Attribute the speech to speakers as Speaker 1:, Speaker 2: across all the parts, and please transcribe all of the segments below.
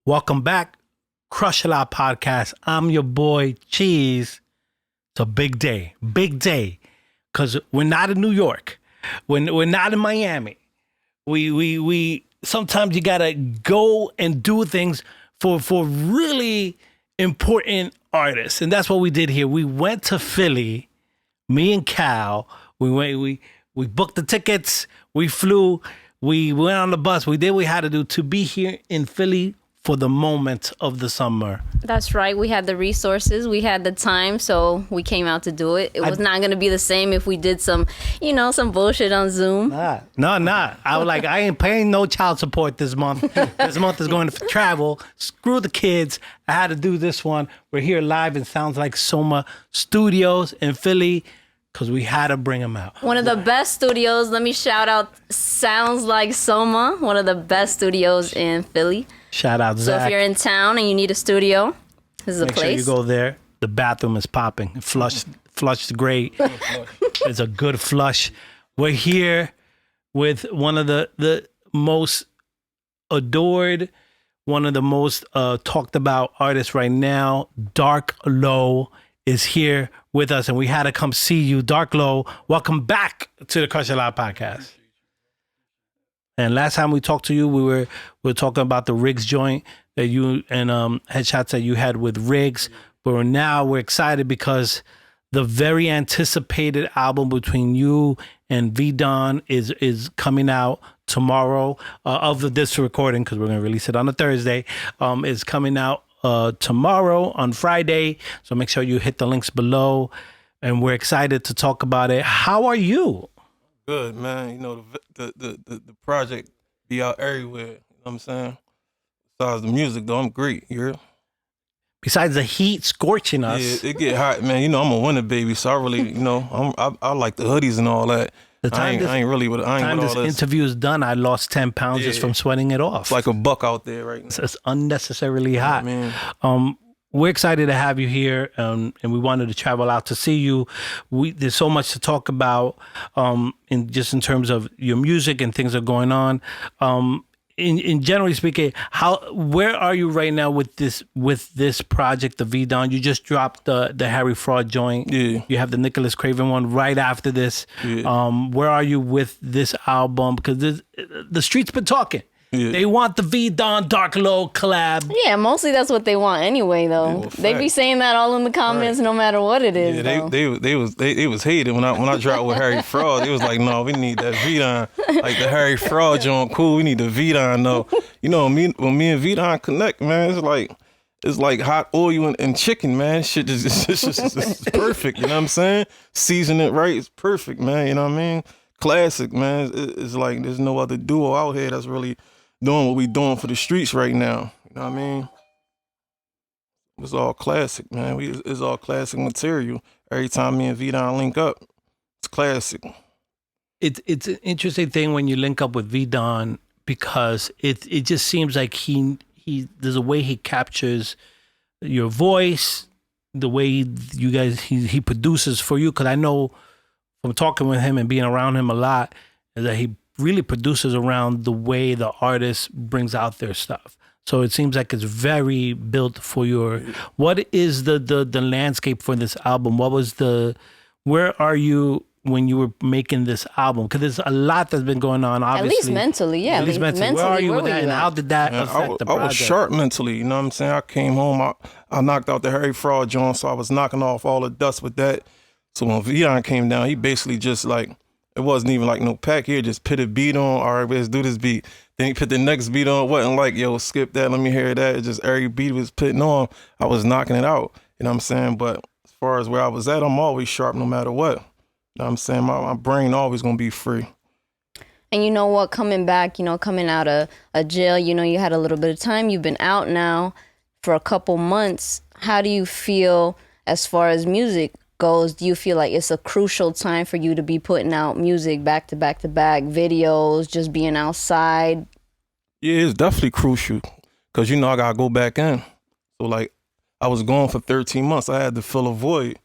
Speaker 1: Welcome back, Crush a Lot Podcast. I'm your boy Cheese. It's a big day, because we're not in New York. We're not in Miami. We sometimes you gotta go and do things for really important artists, and that's what we did here. We went to Philly. Me and Cal. We booked the tickets. We flew. We went on the bus. We did what we had to do to be here in Philly for the moment of the summer.
Speaker 2: That's right. We had the resources. We had the time, so we came out to do it. It was not going to be the same if we did some bullshit on Zoom.
Speaker 1: No. I was like, I ain't paying no child support this month. This month is going to travel. Screw the kids. I had to do this one. We're here live in Sounds Like Soma Studios in Philly because we had to bring them out.
Speaker 2: One of the best studios. Let me shout out Sounds Like Soma, one of the best studios in Philly.
Speaker 1: Shout out, Zach.
Speaker 2: So if you're in town and you need a studio, this is a place.
Speaker 1: Make sure you go there. The bathroom is popping. Flushed great. It's a good flush. We're here with one of the most adored, one of the most talked about artists right now. Darklo is here with us, and we had to come see you. Darklo, welcome back to the Crush a Lot Podcast. And last time we talked to you, we were talking about the Riggs joint that you and headshots that you had with Riggs. But now we're excited because the very anticipated album between you and V-Don is coming out tomorrow of this recording, because we're going to release it on a Thursday, is coming out tomorrow on Friday. So make sure you hit the links below. And we're excited to talk about it. How are you?
Speaker 3: Good, man. You know, the project be out everywhere. You know what I'm saying? Besides the music, though, I'm great. You hear?
Speaker 1: Besides the heat scorching us.
Speaker 3: Yeah, it get hot, man. You know, I'm a winter baby, so I really, I like the hoodies and all that. I ain't really with all this.
Speaker 1: This interview is done, I lost 10 pounds just from sweating it off.
Speaker 3: It's like a buck out there right now.
Speaker 1: It's unnecessarily hot.
Speaker 3: Man.
Speaker 1: We're excited to have you here, and we wanted to travel out to see you. There's so much to talk about, in terms of your music and things that are going on. In generally speaking, where are you right now with this project, the V-Don? You just dropped the Harry Fraud joint.
Speaker 3: Yeah.
Speaker 1: You have the Nicholas Craven one right after this.
Speaker 3: Yeah.
Speaker 1: Where are you with this album? Because the street's been talking.
Speaker 3: Yeah.
Speaker 1: They want the V-Don Darklo collab.
Speaker 2: Yeah, mostly that's what they want anyway, though. They be saying that all in the comments, no matter what it is.
Speaker 3: Yeah, they was hated when I dropped with Harry Fraud. They was like, no, we need that V-Don, like the Harry Fraud joint. Cool, we need the V-Don though. You know, when me and V-Don connect, man, it's like hot oil and chicken, man. Shit it's perfect. You know what I'm saying? Season it right, it's perfect, man. You know what I mean? Classic, man. It's like there's no other duo out here that's really doing what we doing for the streets right now. You know what I mean? It's all classic, man. It's all classic material. Every time me and V-Don link up, it's classic.
Speaker 1: It's an interesting thing when you link up with V-Don, because it just seems like he there's a way he captures your voice, the way he produces for you. Because I know from talking with him and being around him a lot, is that he really produces around the way the artist brings out their stuff. So it seems like it's very built for your. What is the landscape for this album? Where are you when you were making this album? Because there's a lot that's been going on, obviously.
Speaker 2: At least mentally, yeah.
Speaker 1: At least mentally. Where are you with that, and how did that affect the project?
Speaker 3: I was sharp mentally, you know what I'm saying? I came home, I knocked out the Harry Fraud joint, so I was knocking off all the dust with that. So when V-Don came down, he basically just like, it wasn't even like no pack here, just put a beat on, all right, let's do this beat. Then he put the next beat on, wasn't like, yo, skip that, let me hear that. It just every beat was putting on, I was knocking it out, you know what I'm saying? But as far as where I was at, I'm always sharp no matter what. You know what I'm saying? My brain always gonna be free.
Speaker 2: And you know what, coming back, coming out of jail, you had a little bit of time. You've been out now for a couple months. How do you feel as far as music goes? Do you feel like it's a crucial time for you to be putting out music back to back to back, videos, just being outside?
Speaker 3: Yeah, it's definitely crucial because, I got to go back in. So, like, I was gone for 13 months. I had to fill a void.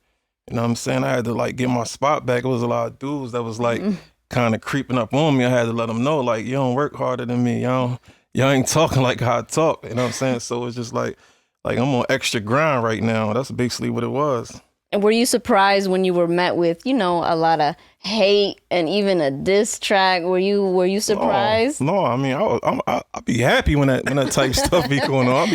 Speaker 3: You know what I'm saying? I had to, like, get my spot back. It was a lot of dudes that was, like, kind of creeping up on me. I had to let them know, like, you don't work harder than me. You y'all ain't talking like how I talk. You know what I'm saying? So it's just like I'm on extra grind right now. That's basically what it was.
Speaker 2: And were you surprised when you were met with, you know, a lot of hate and even a diss track? Were you surprised?
Speaker 3: No, I mean, I'll be happy when that type stuff be going on.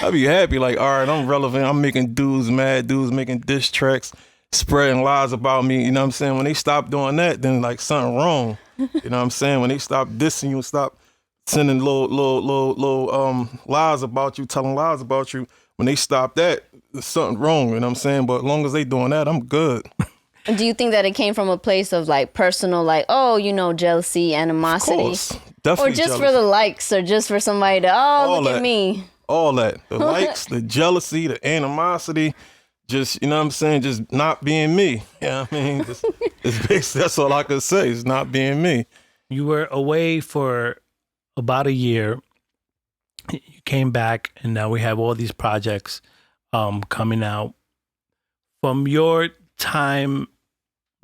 Speaker 3: I'll be happy, like, all right, I'm relevant. I'm making dudes mad, dudes making diss tracks, spreading lies about me. You know what I'm saying? When they stop doing that, then like something wrong. You know what I'm saying? When they stop dissing you, stop sending little lies about you, telling lies about you. When they stop that, there's something wrong. You know what I'm saying? But as long as they doing that, I'm good.
Speaker 2: Do you think that it came from a place of like personal, like, oh, you know, jealousy, animosity?
Speaker 3: Of course. Definitely
Speaker 2: or just
Speaker 3: jealous.
Speaker 2: for the likes, or just for somebody to,
Speaker 3: All
Speaker 2: look
Speaker 3: that.
Speaker 2: at me.
Speaker 3: All that. The likes, the jealousy, the animosity, just, you know what I'm saying, just not being me. You know what I mean? It's basically, that's all I could say, is not being me.
Speaker 1: You were away for about a year. You came back, and now we have all these projects coming out. From your time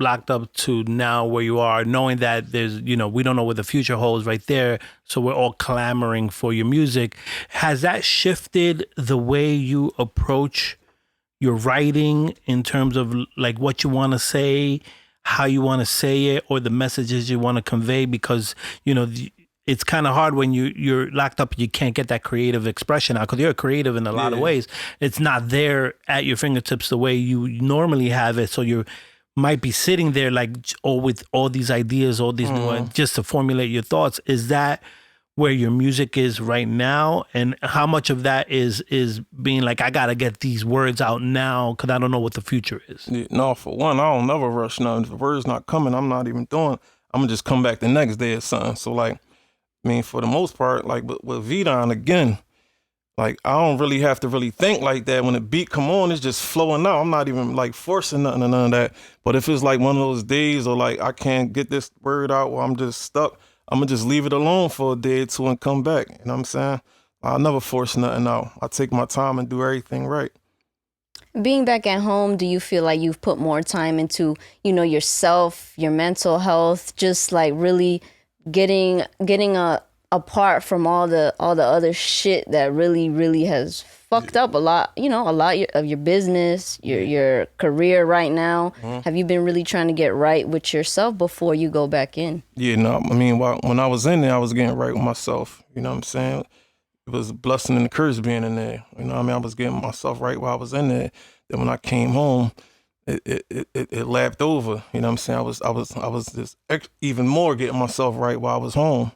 Speaker 1: locked up to now where you are, knowing that there's, you know, we don't know what the future holds right there, so we're all clamoring for your music. Has that shifted the way you approach your writing in terms of like what you want to say, how you want to say it, or the messages you want to convey? Because, you know, it's kind of hard when you're locked up, you can't get that creative expression out, because you're creative in a lot of ways. It's not there at your fingertips the way you normally have it. So you might be sitting there like, with all these ideas, all these new, just to formulate your thoughts. Is that where your music is right now? And how much of that is being like, I got to get these words out now because I don't know what the future is?
Speaker 3: Yeah, no, for one, I don't never rush nothing. If the word's not coming, I'm not even doing. I'm going to just come back the next day or something. So, like, I mean, for the most part, like with V-Don, again, like, I don't really have to really think like that. When the beat come on, it's just flowing out. I'm not even like forcing nothing or none of that. But if it's like one of those days or like I can't get this word out or I'm just stuck, I'm going to just leave it alone for a day or two and come back. You know what I'm saying? I'll never force nothing out. I take my time and do everything right.
Speaker 2: Being back at home, do you feel like you've put more time into, you know, yourself, your mental health, just like really getting apart from all the other shit that really has fucked up a lot of your business, your career right now? Have you been really trying to get right with yourself before you go back in?
Speaker 3: Yeah, no, I mean, when I was in there, I was getting right with myself. You know what I'm saying? It was a blessing and a curse being in there. You know what I mean? I was getting myself right while I was in there. Then when I came home, it lapped over. You know what I'm saying? I was just even more getting myself right while I was home.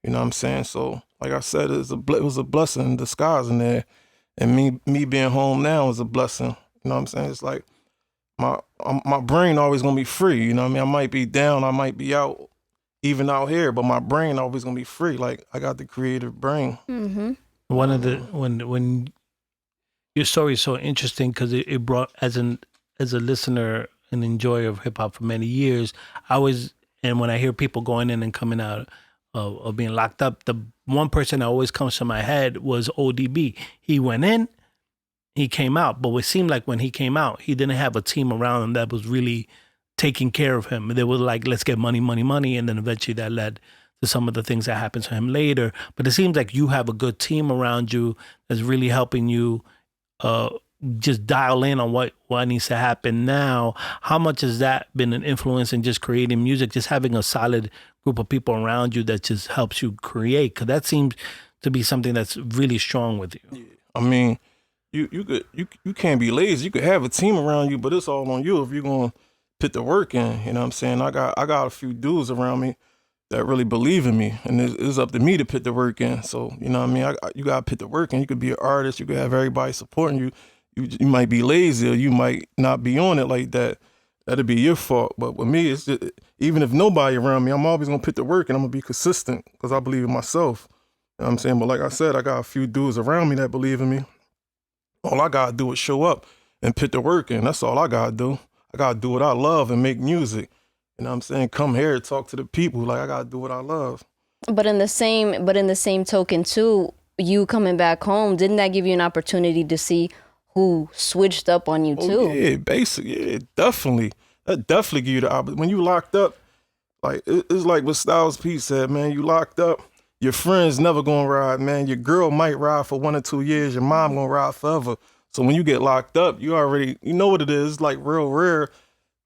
Speaker 3: You know what I'm saying? So, like I said, it was a blessing in disguise in there. And me being home now is a blessing. You know what I'm saying? It's like my brain always gonna be free. You know what I mean? I might be down, I might be out, even out here, but my brain always gonna be free. Like, I got the creative brain.
Speaker 2: Mm-hmm.
Speaker 1: One of the when your story is so interesting because it brought, as a listener and enjoyer of hip hop for many years, and when I hear people going in and coming out of being locked up, the one person that always comes to my head was ODB. He went in, he came out, but it seemed like when he came out, he didn't have a team around him that was really taking care of him. They were like, let's get money, and then eventually that led to some of the things that happened to him later. But it seems like you have a good team around you that's really helping you just dial in on what needs to happen now. How much has that been an influence in just creating music, just having a solid group of people around you that just helps you create? Because that seems to be something that's really strong with you.
Speaker 3: Yeah. I mean, you can't be lazy. You could have a team around you, but it's all on you if you're gonna put the work in. You know what I'm saying? I got a few dudes around me that really believe in me, and it's up to me to put the work in. So, you know what I mean? You gotta put the work in. You could be an artist. You could have everybody supporting you. You might be lazy, or you might not be on it like that. That'd be your fault. But with me, it's just, even if nobody around me, I'm always gonna put the work and I'm gonna be consistent because I believe in myself. You know what I'm saying? But like I said, I got a few dudes around me that believe in me. All I gotta do is show up and put the work in. That's all I gotta do. I gotta do what I love and make music. You know what I'm saying? Come here and talk to the people. Like, I gotta do what I love.
Speaker 2: But in the same token too, you coming back home, didn't that give you an opportunity to see who switched up on you too?
Speaker 3: Yeah, basically, yeah, definitely. That definitely give you the opportunity. When you locked up, like, it's like what Styles P said, man, you locked up, your friends never gonna ride, man. Your girl might ride for 1 or 2 years. Your mom gonna ride forever. So when you get locked up, you already, you know what it is. It's like real rare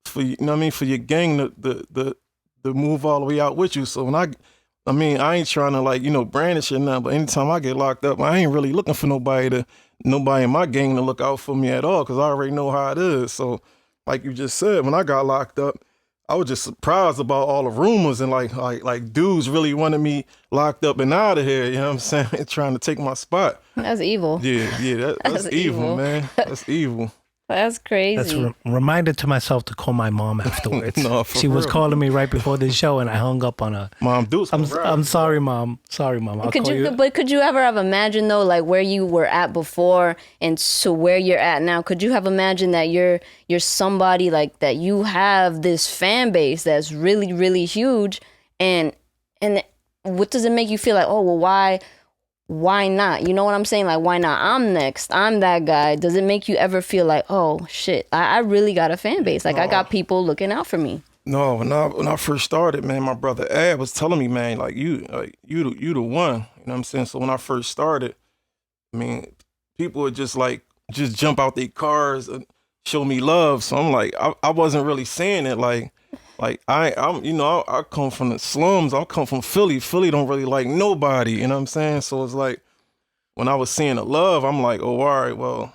Speaker 3: for you know what I mean, for your gang to move all the way out with you. So when I mean, I ain't trying to like, you know, brandish or nothing, but anytime I get locked up, I ain't really looking for nobody in my gang to look out for me at all, because I already know how it is. So like you just said, when I got locked up, I was just surprised about all the rumors and like dudes really wanted me locked up and out of here, you know what I'm saying? Trying to take my spot.
Speaker 2: That's evil.
Speaker 3: Yeah, that's evil, man. That's evil.
Speaker 2: That's crazy.
Speaker 1: That's reminded to myself to call my mom afterwards.
Speaker 3: No, for
Speaker 1: she was
Speaker 3: real.
Speaker 1: calling me right before the show, and I hung up on her.
Speaker 3: Mom,
Speaker 1: I'm sorry, mom. Sorry, mom. I'll
Speaker 2: Could
Speaker 1: call
Speaker 2: you? But could you ever have imagined though, like where you were at before and to where you're at now? Could you have imagined that you're somebody like that? You have this fan base that's really, really huge, and what does it make you feel like? Oh, well, why not? You know what I'm saying? Like, why not? I'm next. I'm that guy. Does it make you ever feel like, oh shit, I really got a fan base? Like, I got people looking out for me.
Speaker 3: No, when I first started, man, my brother Ad was telling me, man, like you the one. You know what I'm saying? So when I first started, I mean, people would just jump out their cars and show me love. So I'm like, I wasn't really saying it like I'm, you know, I come from the slums. I come from Philly. Philly don't really like nobody. You know what I'm saying? So it's like when I was seeing the love, I'm like, oh, all right, well,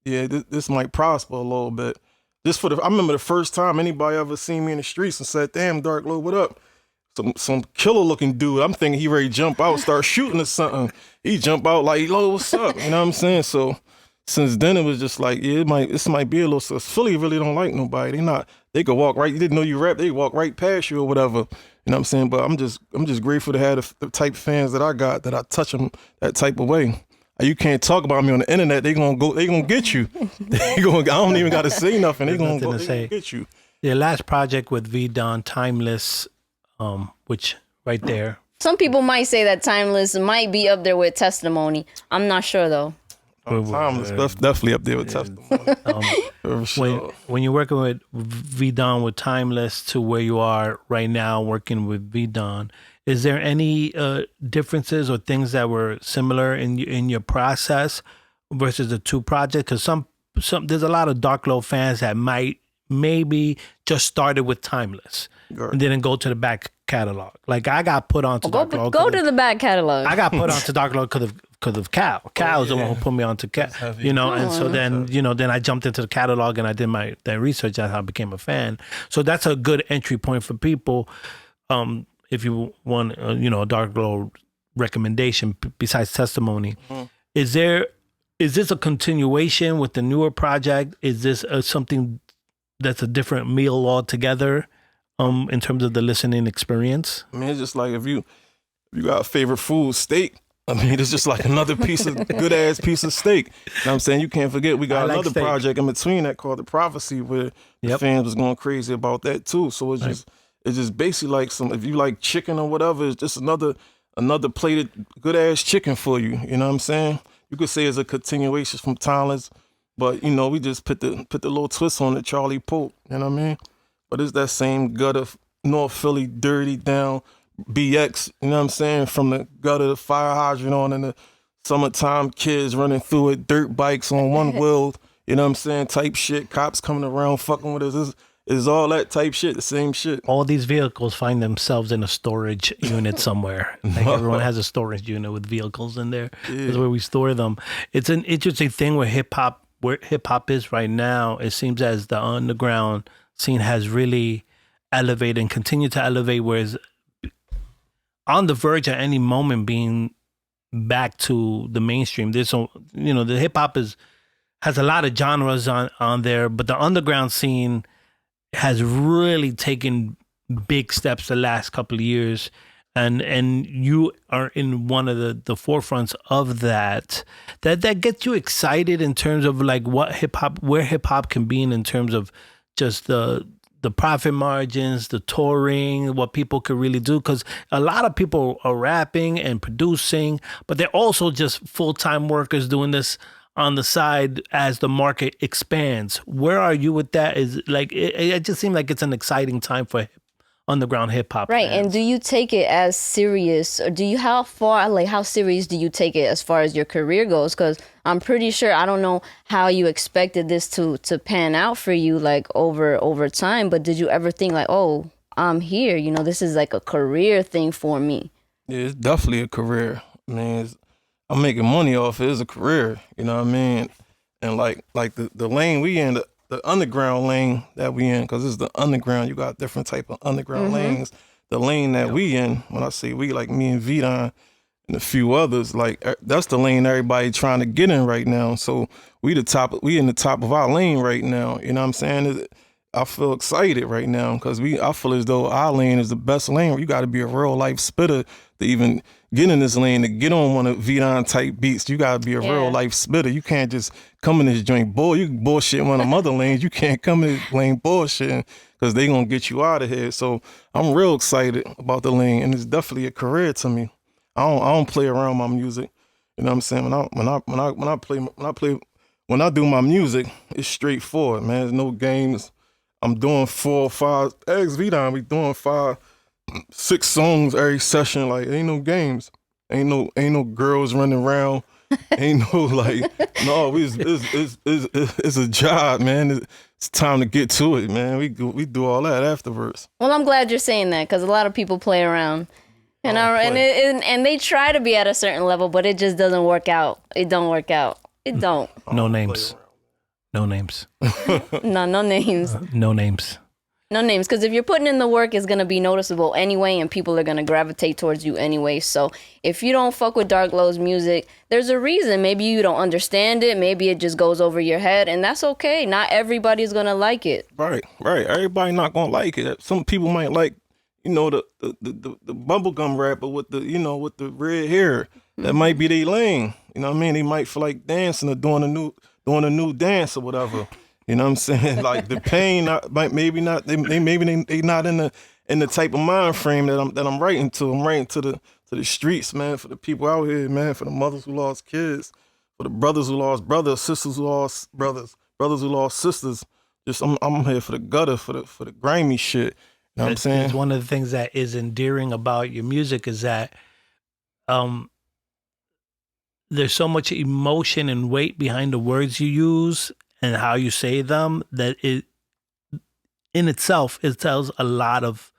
Speaker 3: yeah, this might prosper a little bit. Just I remember the first time anybody ever seen me in the streets and said, damn, Darklo, what up? Some killer looking dude. I'm thinking he ready to jump out, start shooting or something. He jump out like, yo, what's up? You know what I'm saying? So since then it was just like, yeah, this might be a little, so Philly really don't like nobody. They could walk right, you didn't know you rap, they walk right past you or whatever. You know what I'm saying? But I'm just grateful to have the type of fans that I got, that I touch them that type of way. You can't talk about me on the internet. They gonna get you. I don't even got to say nothing. They gonna get you.
Speaker 1: Your last project with V Don, Timeless, which right there.
Speaker 2: Some people might say that Timeless might be up there with Testimony. I'm not sure though.
Speaker 3: Timeless definitely up there with Testimony. Sure.
Speaker 1: When you're working with V Don with Timeless to where you are right now working with V Don, is there any differences or things that were similar in your process versus the two projects? Because some there's a lot of Darklo fans that maybe just started with Timeless and didn't go to the back catalog. Like I got put onto Darklo.
Speaker 2: Go to the back catalog.
Speaker 1: I got put onto Darklo because of Cal. Cal was the one who put me onto Cal. You know, and so then then I jumped into the catalog and I did that research. That's how I became a fan. So that's a good entry point for people. If you want, a Darklo recommendation besides Testimony, is this a continuation with the newer project? Is this something that's a different meal altogether, in terms of the listening experience?
Speaker 3: I mean, it's just like if you got a favorite food, steak. I mean, it's just like another good ass piece of steak. You know what I'm saying? You can't forget we got another project in between that called The Prophecy, where the fans was going crazy about that too. So it's just basically like if you like chicken or whatever, it's just another plated good ass chicken for you. You know what I'm saying? You could say it's a continuation from Timeless, but we just put the little twist on it, charliepope. You know what I mean? But it's that same gutter, North Philly, dirty down BX. You know what I'm saying? From the gutter, the fire hydrant on, in the summertime, kids running through it, dirt bikes on one wheel. You know what I'm saying? Type shit. Cops coming around fucking with us. It's all that type shit, the same shit.
Speaker 1: All these vehicles find themselves in a storage unit somewhere. Like everyone has a storage unit with vehicles in there. Yeah. That's where we store them. It's an interesting thing where hip hop is right now. It seems as the underground scene has really elevated and continued to elevate, whereas on the verge at any moment being back to the mainstream. There's the hip hop has a lot of genres on there, but the underground scene has really taken big steps the last couple of years, and you are in one of the forefronts of that gets you excited in terms of like where hip hop can be in terms of just the profit margins, the touring, what people could really do. Because a lot of people are rapping and producing, but they're also just full-time workers doing this on the side as the market expands. Where are you with that? Is like it just seems like it's an exciting time for underground hip hop.
Speaker 2: Right.
Speaker 1: fans.
Speaker 2: And do you take it as serious, or how serious do you take it as far as your career goes? Because I'm pretty sure, I don't know how you expected this to pan out for you, like over time, but did you ever think like, oh, I'm here, you know, this is like a career thing for me?
Speaker 3: Yeah, it's definitely a career. I mean, I'm making money off it. It's a career, you know what I mean? And like the lane we in, the underground lane that we in, because it's the underground, you got different type of underground lanes. The lane that we in, when I say we, like me and Vidon and a few others, like that's the lane everybody trying to get in right now. So we in the top of our lane right now. You know what I'm saying? I feel excited right now because I feel as though our lane is the best lane. You got to be a real life spitter to even get in this lane, to get on one of Vidon type beats. You got to be a real life spitter. You can't just come in this joint you can bullshit one of them other lanes. You can't come in this lane bullshitting because they gonna get you out of here. So I'm real excited about the lane, and it's definitely a career to me. I don't play around my music. You know what I'm saying? When I do my music, it's straightforward, man. There's no games. I'm doing 4 or 5. Ask Vidon, we doing 5, 6 songs every session. Like, ain't no games. Ain't no girls running around. Ain't no like, no. It's a job, man. It's time to get to it, man. We do all that afterwards.
Speaker 2: Well, I'm glad you're saying that, because a lot of people play around, and and they try to be at a certain level, but it just doesn't work out. It don't work out. It don't.
Speaker 1: No names. No names.
Speaker 2: No names.
Speaker 1: No names.
Speaker 2: No names, because if you're putting in the work, it's going to be noticeable anyway, and people are going to gravitate towards you anyway. So if you don't fuck with Darklo's music, there's a reason. Maybe you don't understand it. Maybe it just goes over your head, and that's okay. Not everybody's going to like it.
Speaker 3: Right. Everybody not going to like it. Some people might like, you know, the bubblegum rapper with the red hair. That might be their lane. You know what I mean? They might feel like dancing or doing a new dance or whatever. You know what I'm saying? Like the pain, maybe not. They not in the type of mind frame that I'm writing to. I'm writing to the streets, man. For the people out here, man. For the mothers who lost kids, for the brothers who lost brothers, sisters who lost brothers who lost sisters. Just I'm here for the gutter, for the grimy shit. You know what I'm saying?
Speaker 1: It's one of the things that is endearing about your music is that there's so much emotion and weight behind the words you use and how you say them that it in itself, it tells a lot of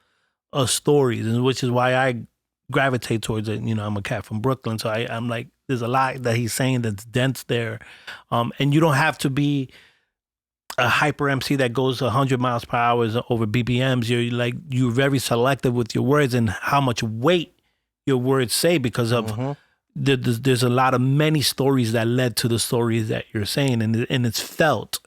Speaker 1: stories, and which is why I gravitate towards it. You know, I'm a cat from Brooklyn, so I'm like, there's a lot that he's saying that's dense there. And you don't have to be a hyper MC that goes 100 miles per hour over BPMs. You're very selective with your words and how much weight your words say, because of there's a lot of many stories that led to the stories that you're saying, and it's felt.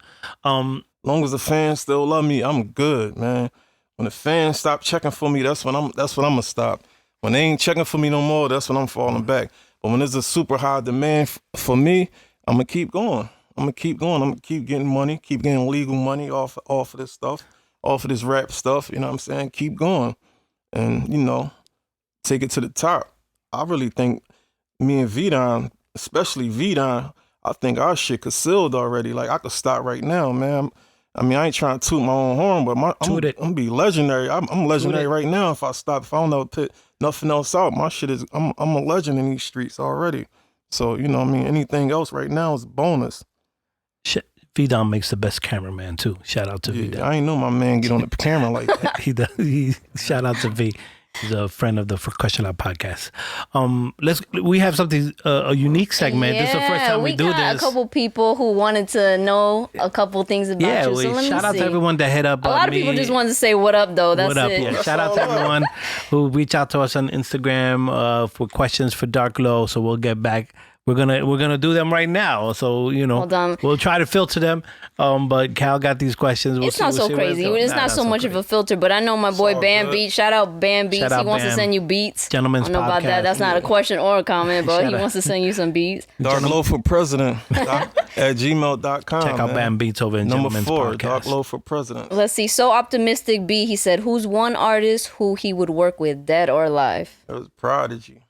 Speaker 3: Long as the fans still love me, I'm good, man. When the fans stop checking for me, that's when I'm gonna stop. When they ain't checking for me no more, that's when I'm falling back. But when there's a super high demand for me, I'm gonna keep going. I'm gonna keep getting money, keep getting legal money off of this stuff, off of this rap stuff. You know what I'm saying? Keep going, and take it to the top. I really think me and Vidon, especially Vidon, I think our shit concealed already. Like, I could stop right now, man. I mean, I ain't trying to toot my own horn, but I'm gonna be legendary. I'm legendary right now. If I don't ever put nothing else out, my shit is, I'm a legend in these streets already. So, you know what I mean? Anything else right now is bonus.
Speaker 1: Vidon makes the best cameraman too. Shout out to Vidon.
Speaker 3: I ain't know my man get on the camera like that.
Speaker 1: He does. Shout out to V. He's a friend of the Question Lab podcast. We have something, a unique segment. This is the first time we do this.
Speaker 2: We got a couple people who wanted to know a couple things about you. So
Speaker 1: shout out to everyone that hit up.
Speaker 2: A lot of people just wanted to say what up though. That's
Speaker 1: what up,
Speaker 2: it.
Speaker 1: Yeah. Shout out to everyone who reached out to us on Instagram for questions for Darklo. So we'll get back. We're gonna do them right now. So we'll try to filter them. But Cal got these questions.
Speaker 2: It's not so crazy. It's not so much of a filter. But I know my boy Bam Beats. Shout out Bam Beats. He wants to send you beats.
Speaker 1: Gentlemen's
Speaker 2: I don't know about that. That's not a question or a comment, but he wants to send you some beats.
Speaker 3: Darklo for president at gmail.com.
Speaker 1: Check out Bam Beats over in Gentlemen's Podcast.
Speaker 3: Darklo for president.
Speaker 2: Let's see. So Optimistic B. He said, "Who's one artist who he would work with, dead or alive?"
Speaker 3: That was Prodigy.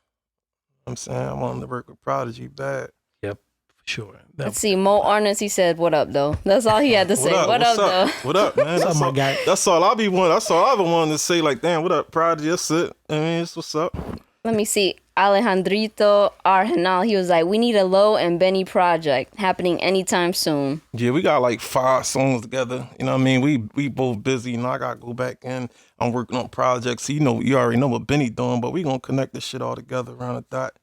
Speaker 3: I'm saying I wanted to work with Prodigy bad.
Speaker 1: Yep. Sure.
Speaker 2: Let's see. Mo Arnaz, he said, "What up, though?" That's all he had to say. What up, though?
Speaker 3: What up, man?
Speaker 1: What's up, my guy?
Speaker 3: That's all I be wanting. That's all I ever wanted to say. Like, damn, what up, Prodigy? That's it. I mean, it's what's up.
Speaker 2: Let me see. Alejandrito Argenal, he was like, "We need a Low and Benny project happening anytime soon."
Speaker 3: Yeah, we got like 5 songs together. You know what I mean? We both busy. You know, I gotta go back in. I'm working on projects. You know, you already know what Benny doing, but we gonna connect this shit all together around a dot.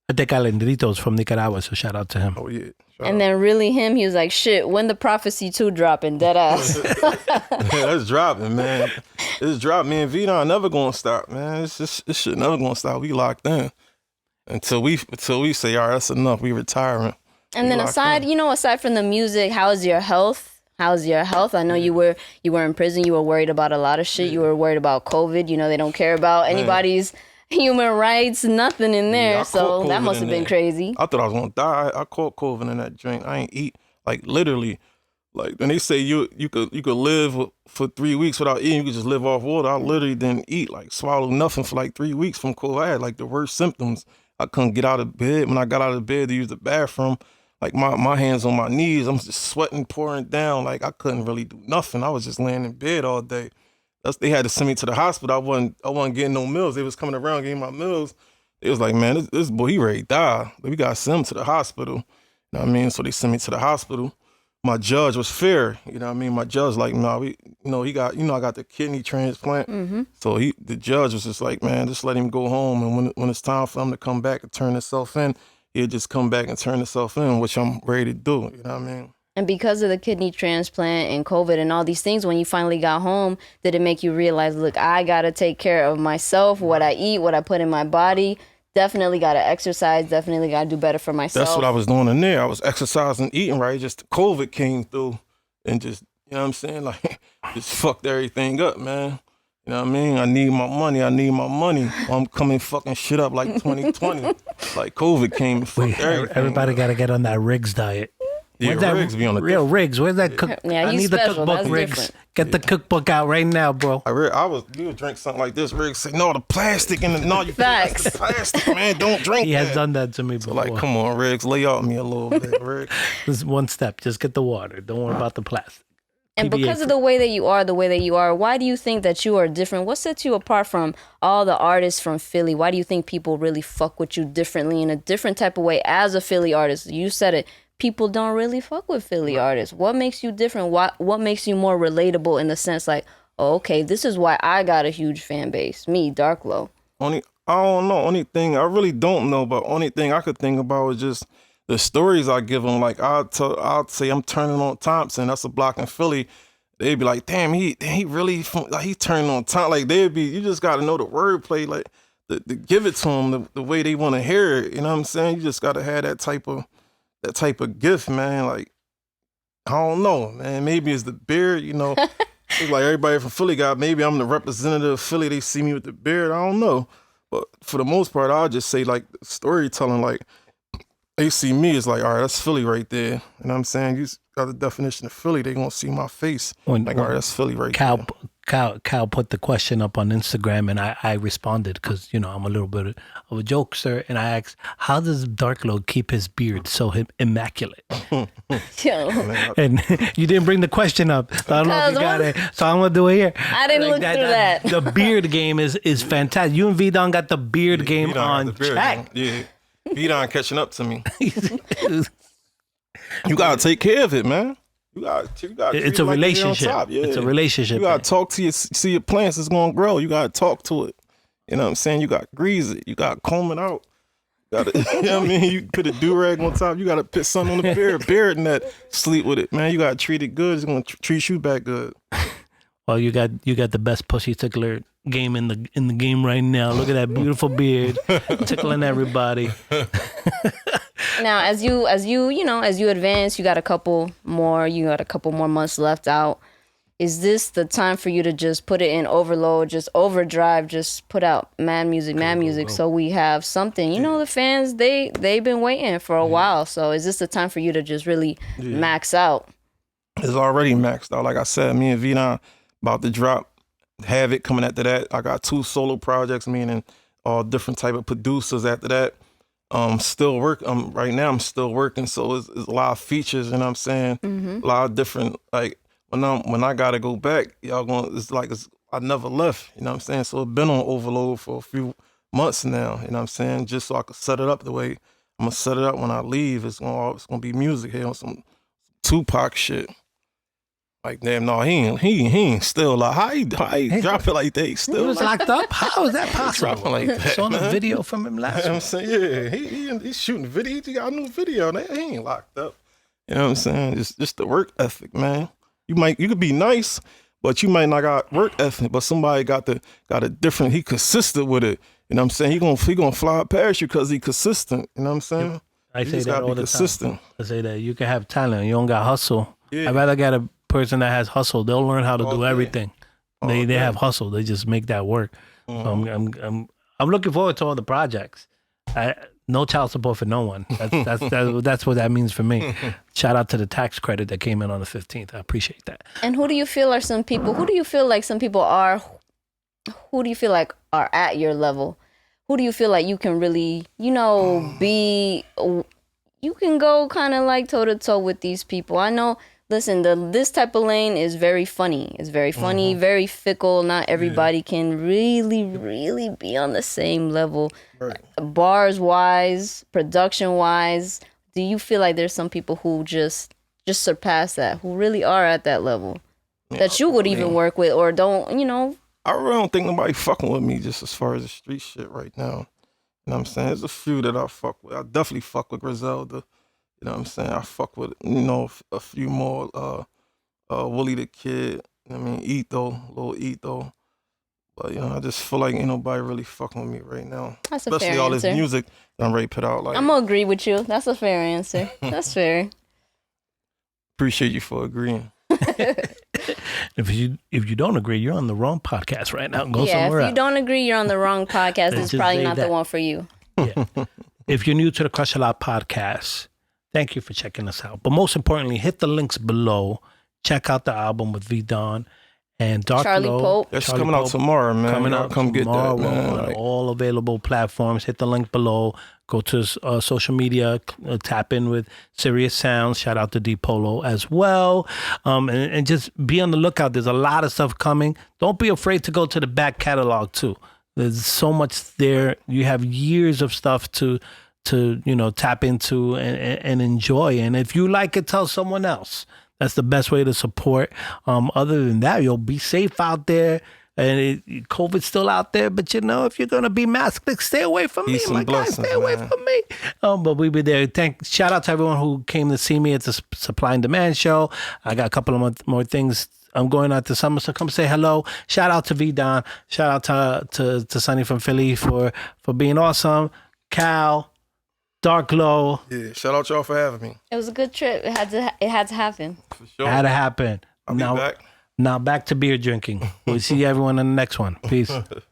Speaker 1: I think Alendrito's from Nicaragua, so shout out to him.
Speaker 3: Oh yeah.
Speaker 2: And then really him, he was like, "Shit, when the Prophecy 2 dropping?" Dead ass.
Speaker 3: It's dropping, man. It's dropping. Me and Vidon never gonna stop, man. It's just this shit never gonna stop. We locked in until we say, all right, that's enough. We retiring.
Speaker 2: And then aside from the music, how's your health? How's your health? I know you were in prison. You were worried about a lot of shit. You were worried about COVID. You know, they don't care about anybody's human rights, nothing in there. So that must have been crazy.
Speaker 3: I thought I was gonna die. I caught COVID in that drink. I ain't eat, like literally. Like when they say you could live for 3 weeks without eating, you could just live off water. I literally didn't eat, like swallow nothing for like 3 weeks from COVID. I had like the worst symptoms. I couldn't get out of bed. When I got out of bed to use the bathroom, like my hands on my knees, I'm just sweating, pouring down. Like I couldn't really do nothing. I was just laying in bed all day. They had to send me to the hospital. I wasn't getting no meals. They was coming around getting my meals. It was like, man, this boy, he ready to die. We got to send him to the hospital. You know what I mean? So they sent me to the hospital. My judge was fair. You know what I mean? My judge like, I got the kidney transplant. Mm-hmm. So the judge was just like, man, just let him go home. And when it's time for him to come back and turn himself in, he'll just come back and turn himself in, which I'm ready to do. You know what I mean?
Speaker 2: And because of the kidney transplant and COVID and all these things, when you finally got home, did it make you realize, look, I got to take care of myself, what I eat, what I put in my body? Definitely got to exercise. Definitely got to do better for myself.
Speaker 3: That's what I was doing in there. I was exercising, eating right. Just COVID came through and just, you know what I'm saying? Like, just fucked everything up, man. You know what I mean? I need my money. I'm coming fucking shit up like 2020. Like COVID came and fucked everything.
Speaker 1: Everybody got to get on that Riggs diet.
Speaker 3: Yeah,
Speaker 1: Where's that
Speaker 3: Riggs be on the
Speaker 1: real Riggs? Where's that cook?
Speaker 2: Yeah,
Speaker 1: I
Speaker 2: he's
Speaker 1: need the
Speaker 2: special.
Speaker 1: cookbook,
Speaker 2: That's
Speaker 1: Riggs.
Speaker 2: different.
Speaker 1: Get the cookbook out right now, bro.
Speaker 3: You would drink something like this. Riggs say, no, the plastic in the, no, you
Speaker 2: Facts.
Speaker 3: the plastic, man. Don't drink
Speaker 1: He
Speaker 3: that.
Speaker 1: has done that to me before.
Speaker 3: Like, come on, Riggs, lay out me a little bit, Riggs.
Speaker 1: This is one step. Just get the water. Don't worry about the plastic.
Speaker 2: And because of the way that you are, why do you think that you are different? What sets you apart from all the artists from Philly? Why do you think people really fuck with you differently in a different type of way as a Philly artist? You said it. People don't really fuck with Philly artists. What makes you different? What makes you more relatable in the sense like, oh, okay, this is why I got a huge fan base. Me, Darklo.
Speaker 3: I don't know. Only thing I really don't know, but only thing I could think about is just the stories I give them. Like I'll say I'm turning on Thompson. That's a block in Philly. They'd be like, damn, he really he turning on Thompson. Like you just got to know the wordplay, like to give it to them the way they want to hear it. You know what I'm saying? You just got to have that type of gift, man. Like, I don't know, man. Maybe it's the beard, you know. It's like everybody from Philly maybe I'm the representative of Philly. They see me with the beard. I don't know. But for the most part, I'll just say, like, storytelling, like, they see me, it's like, all right, that's Philly right there. You know what I'm saying? You got the definition of Philly, they gonna see my face. All right, that's Philly right there.
Speaker 1: Cal put the question up on Instagram, and I responded because, you know, I'm a little bit of a jokester, and I asked, how does Darklo keep his beard so immaculate?
Speaker 2: Yo.
Speaker 1: And you didn't bring the question up, so I don't know if you got it. So I'm gonna do it here.
Speaker 2: I didn't look through that.
Speaker 1: The beard game is fantastic. You and Vidon got the beard game on check.
Speaker 3: Yeah, Vidon catching up to me. You gotta take care of it, man. You gotta
Speaker 1: it's a
Speaker 3: like
Speaker 1: relationship.
Speaker 3: Yeah.
Speaker 1: It's a relationship.
Speaker 3: You gotta talk to see your plants is gonna grow. You gotta talk to it. You know what I'm saying? You gotta grease it. You gotta comb it out. You know what I mean? You put a do-rag on top. You gotta put something on the beard net. Sleep with it, man. You gotta treat it good. It's gonna treat you back good.
Speaker 1: Well, you got the best pussy tickler game in the game right now. Look at that beautiful beard, tickling everybody.
Speaker 2: Now, as you advance, you got a couple more months left out. Is this the time for you to just put it in overload, just overdrive, just put out mad music, so we have something? You know, the fans, they've been waiting for a while. So is this the time for you to just really max out?
Speaker 3: It's already maxed out. Like I said, me and Vidon about to drop Havoc coming after that. I got 2 solo projects, meaning all different type of producers after that. Still work. Right now I'm still working, so it's a lot of features. You know what I'm saying? A lot of different like when I gotta go back, y'all going. I never left. You know what I'm saying? So it's been on overload for a few months now. You know what I'm saying? Just so I could set it up the way I'm gonna set it up when I leave. It's gonna be music here on some Tupac shit. Like damn, no, he ain't still like how he drop it like that? He still
Speaker 1: He was
Speaker 3: like,
Speaker 1: locked up. How is that possible?
Speaker 3: dropping like that.
Speaker 1: Saw the
Speaker 3: man.
Speaker 1: video from him last
Speaker 3: You know what I'm
Speaker 1: week.
Speaker 3: saying? Yeah, he's shooting video. He got a new video. He ain't locked up. You know what I'm saying? Just the work ethic, man. You could be nice, but you might not got work ethic. But somebody got a different. He consistent with it. You know what I'm saying? He gonna fly past you because he consistent. You know what I'm saying?
Speaker 1: I
Speaker 3: You
Speaker 1: say
Speaker 3: just
Speaker 1: that
Speaker 3: gotta
Speaker 1: all
Speaker 3: be
Speaker 1: the
Speaker 3: consistent.
Speaker 1: time. I say that you can have talent, you don't got hustle.
Speaker 3: Yeah.
Speaker 1: I'd rather get a person that has hustle. They'll learn how to
Speaker 3: All
Speaker 1: do
Speaker 3: day.
Speaker 1: everything.
Speaker 3: All
Speaker 1: They
Speaker 3: day.
Speaker 1: have hustle. They just make that work. So I'm looking forward to all the projects. No child support for no one. That's what that means for me. Shout out to the tax credit that came in on the 15th. I appreciate that.
Speaker 2: And who do you feel like some people are, who do you feel like are at your level? Who do you feel like you can really, be, you can go kind of like toe to toe with these people? I know, listen, this type of lane is very funny. It's very funny, very fickle. Not everybody can really, really be on the same level.
Speaker 3: Right.
Speaker 2: Bars wise, production wise, do you feel like there's some people who just surpass that, who really are at that level that you would even work with or don't,
Speaker 3: I really don't think nobody fucking with me just as far as the street shit right now. You know what I'm saying? There's a few that I fuck with. I definitely fuck with Griselda. You know what I'm saying? I fuck with, a few more, Willie the Kid. I mean, Lil Etho. But, I just feel like ain't nobody really fucking with me right now.
Speaker 2: That's a
Speaker 3: Especially
Speaker 2: fair
Speaker 3: all
Speaker 2: answer.
Speaker 3: this music that I'm ready to put out. Like,
Speaker 2: I'm gonna agree with you. That's a fair answer. That's fair.
Speaker 3: appreciate you for agreeing.
Speaker 1: If you don't agree, you're on the wrong podcast right now. Go
Speaker 2: Yeah,
Speaker 1: somewhere
Speaker 2: if you
Speaker 1: else.
Speaker 2: don't agree, you're on the wrong podcast. It's
Speaker 1: Just
Speaker 2: probably
Speaker 1: say
Speaker 2: not the
Speaker 1: that.
Speaker 2: one for you.
Speaker 1: Yeah. If you're new to the Crush a Lot podcast, thank you for checking us out. But most importantly, hit the links below. Check out the album with V Don and Darklo.
Speaker 2: Charlie Pope.
Speaker 3: That's
Speaker 1: Charlie
Speaker 3: coming out
Speaker 1: Pope.
Speaker 3: tomorrow, man.
Speaker 1: Coming
Speaker 3: Y'all
Speaker 1: out
Speaker 3: come
Speaker 1: tomorrow
Speaker 3: get that, man.
Speaker 1: on
Speaker 3: Like,
Speaker 1: all available platforms. Hit the link below. Go to social media. Tap in with Serious Sounds. Shout out to D Polo as well. And just be on the lookout. There's a lot of stuff coming. Don't be afraid to go to the back catalog too. There's so much there. You have years of stuff to tap into and enjoy. And if you like it, tell someone else. That's the best way to support. Other than that, you'll be safe out there. And COVID's still out there, but if you're gonna be masked, like, stay away from
Speaker 3: Peace
Speaker 1: me.
Speaker 3: and
Speaker 1: My guy,
Speaker 3: blessings,
Speaker 1: stay away
Speaker 3: man.
Speaker 1: from me. But we be there. Shout out to everyone who came to see me at the Supply and Demand show. I got a couple of more things. I'm going out to summer, so come say hello. Shout out to V Don. Shout out to Sonny from Philly for being awesome. Cal, Darklo.
Speaker 3: yeah, shout out y'all for having me.
Speaker 2: It was a good trip. It had to happen.
Speaker 3: For sure.
Speaker 1: Had to happen.
Speaker 3: I'll be back.
Speaker 1: Now back to beer drinking. We'll see everyone in the next one. Peace.